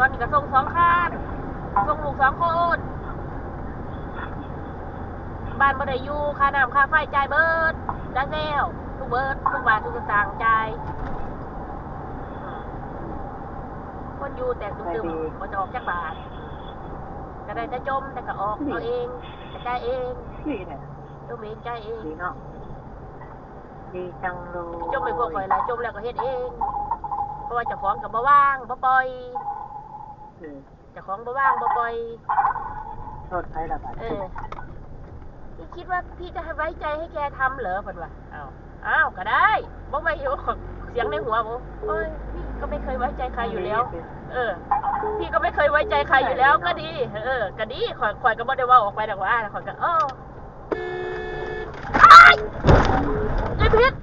ตอนนี้ก็ส่ง2 คันส่งลูก2 คนบ้านบ่ได้อยู่ค่าน้ำค่าไฟจ่ายเบิดได้แล้วทุกเบิดทุกบาททุกสตางค์จ่ายคนอยู่แต่ตึมๆบ่จะออกจากบ้านก็ได้แต่จมแต่ก็ออกเอาเองกระจายเองดีเนี่ยจมเองจ่ายเองดีเนาะดีจังเลยจมไม่พวกข่อยละจมแล้วก็เฮ็ดเองเพราะว่าเจ้าของก็บ่ว่างบ่ปล่อยเจ้าของบ่ว่างบ่ปล่อยโทษใครล่ะบัดพี่คิดว่าพี่จะให้ไว้ใจให้แกทำเหรอเพิ่นว่าอ้าวก็ได้บ่ไว้อยู่เสียงในหัวบ่โอ้ยพี่ก็ไม่เคยไว้ใจใครอยู่แล้วพี่ก็ไม่เคยไว้ใจใครอยู่แล้วก็ดีก็ดีข่อยก็บ่ได้ว่าออกไปดอกว่าข่อยก็ไอ้พิษ